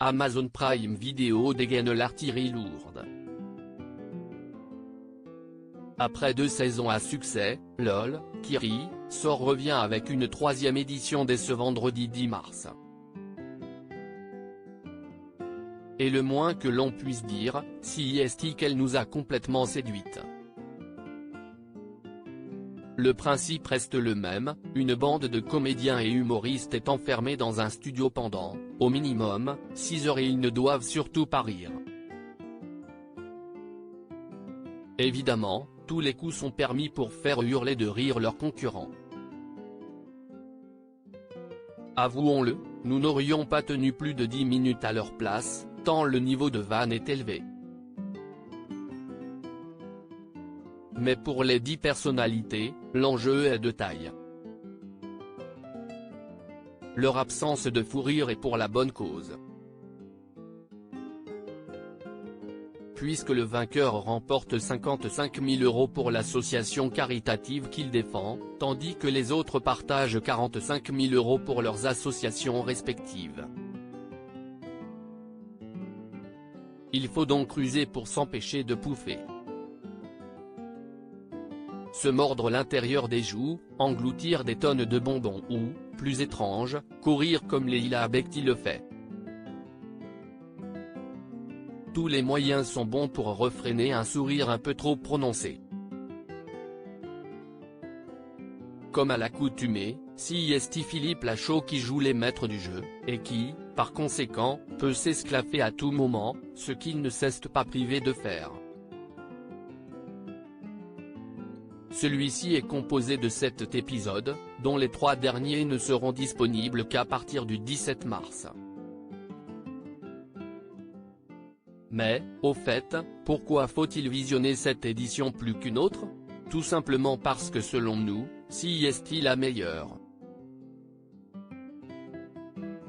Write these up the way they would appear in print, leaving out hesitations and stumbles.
Amazon Prime Video dégaine l'artillerie lourde. Après 2 saisons à succès, LOL, Kiri, sort revient avec une 3e édition dès ce vendredi 10 mars. Et le moins que l'on puisse dire, c'est qu'elle nous a complètement séduites. Le principe reste le même, une bande de comédiens et humoristes est enfermée dans un studio pendant, au minimum, 6 heures et ils ne doivent surtout pas rire. Évidemment, tous les coups sont permis pour faire hurler de rire leurs concurrents. Avouons-le, nous n'aurions pas tenu plus de 10 minutes à leur place, tant le niveau de vanne est élevé. Mais pour les 10 personnalités, l'enjeu est de taille. Leur absence de fou rire est pour la bonne cause. Puisque le vainqueur remporte 55 000 € pour l'association caritative qu'il défend, tandis que les autres partagent 45 000 € pour leurs associations respectives. Il faut donc cruiser pour s'empêcher de pouffer. Se mordre l'intérieur des joues, engloutir des tonnes de bonbons ou, plus étrange, courir comme Leila Bekti le fait. Tous les moyens sont bons pour refréner un sourire un peu trop prononcé. Comme à l'accoutumée, c'est Philippe Lachaud qui joue les maîtres du jeu, et qui, par conséquent, peut s'esclaffer à tout moment, ce qu'il ne s'est pas privé de faire. Celui-ci est composé de 7 épisodes, dont les 3 derniers ne seront disponibles qu'à partir du 17 mars. Mais, au fait, pourquoi faut-il visionner cette édition plus qu'une autre? Tout simplement parce que selon nous, c'est la meilleure.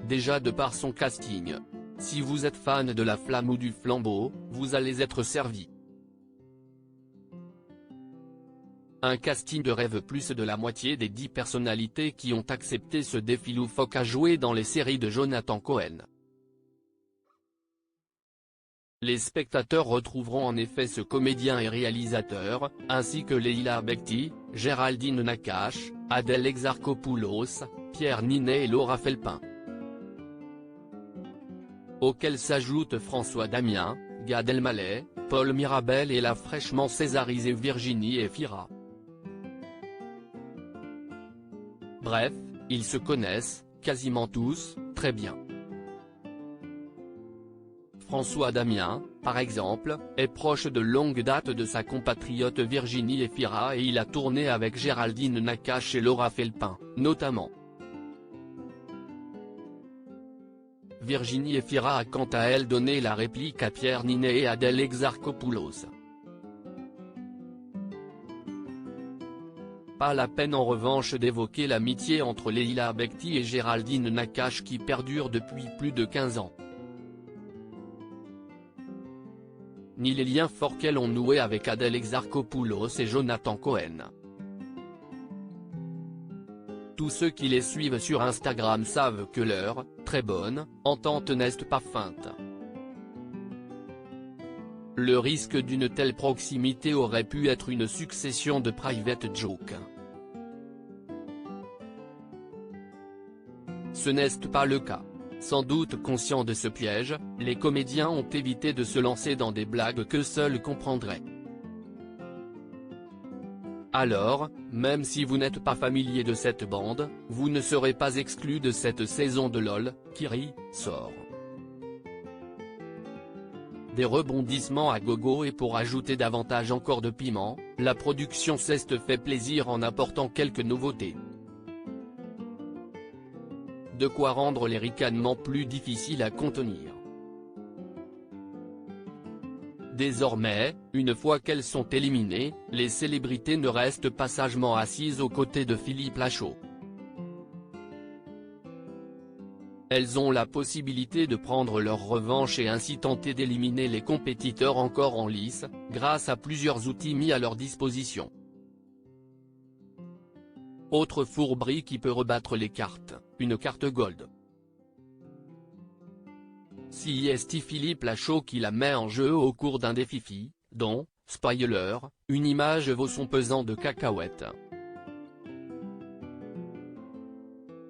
Déjà de par son casting. Si vous êtes fan de la flamme ou du flambeau, vous allez être servi. Un casting de rêve plus de la moitié des 10 personnalités qui ont accepté ce défi loufoque à jouer dans les séries de Jonathan Cohen. Les spectateurs retrouveront en effet ce comédien et réalisateur, ainsi que Leila Bekti, Géraldine Nakache, Adèle Exarchopoulos, Pierre Ninet et Laura Felpin. Auxquels s'ajoutent François Damien, Gad Elmaleh, Paul Mirabel et la fraîchement césarisée Virginie Efira. Bref, ils se connaissent, quasiment tous, très bien. François Damien, par exemple, est proche de longue date de sa compatriote Virginie Efira et il a tourné avec Géraldine Nakache et Laura Felpin, notamment. Virginie Efira a quant à elle donné la réplique à Pierre Ninet et Adèle Exarchopoulos. Pas la peine en revanche d'évoquer l'amitié entre Leila Bekti et Géraldine Nakache qui perdure depuis plus de 15 ans. Ni les liens forts qu'elles ont noués avec Adèle Exarchopoulos et Jonathan Cohen. Tous ceux qui les suivent sur Instagram savent que leur « très bonne » entente n'est pas feinte. Le risque d'une telle proximité aurait pu être une succession de private jokes. Ce n'est pas le cas. Sans doute conscients de ce piège, les comédiens ont évité de se lancer dans des blagues que seuls comprendraient. Alors, même si vous n'êtes pas familier de cette bande, vous ne serez pas exclu de cette saison de LOL, Kiri, sort. Des rebondissements à gogo et pour ajouter davantage encore de piment, la production s'est fait plaisir en apportant quelques nouveautés. De quoi rendre les ricanements plus difficiles à contenir. Désormais, une fois qu'elles sont éliminées, les célébrités ne restent pas sagement assises aux côtés de Philippe Lachaud. Elles ont la possibilité de prendre leur revanche et ainsi tenter d'éliminer les compétiteurs encore en lice, grâce à plusieurs outils mis à leur disposition. Autre fourberie qui peut rebattre les cartes, une carte gold. Si est Philippe Lachaud qui la met en jeu au cours d'un des Fifi, dont, spoiler, une image vaut son pesant de cacahuètes.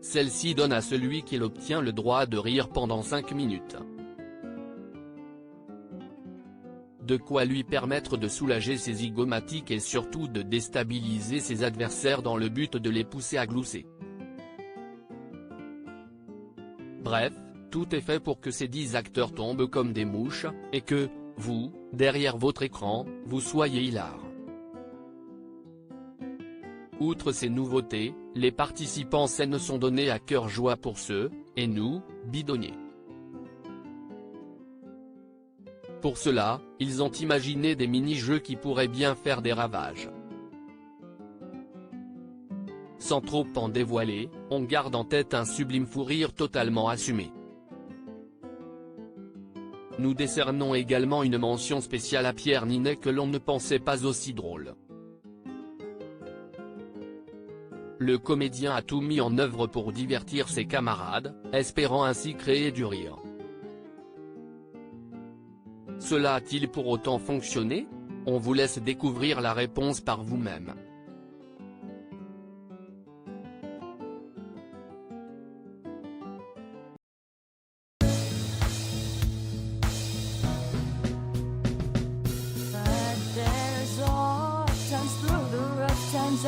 Celle-ci donne à celui qui l'obtient le droit de rire pendant 5 minutes. De quoi lui permettre de soulager ses zygomatiques et surtout de déstabiliser ses adversaires dans le but de les pousser à glousser. Bref, tout est fait pour que ces 10 acteurs tombent comme des mouches, et que, vous, derrière votre écran, vous soyez hilar. Outre ces nouveautés, les participants scènes sont donnés à cœur joie pour ceux, et nous, bidonniers. Pour cela, ils ont imaginé des mini-jeux qui pourraient bien faire des ravages. Sans trop en dévoiler, on garde en tête un sublime fou rire totalement assumé. Nous décernons également une mention spéciale à Pierre Ninet que l'on ne pensait pas aussi drôle. Le comédien a tout mis en œuvre pour divertir ses camarades, espérant ainsi créer du rire. Cela a-t-il pour autant fonctionné? On vous laisse découvrir la réponse par vous-même. But there's all times through the rough times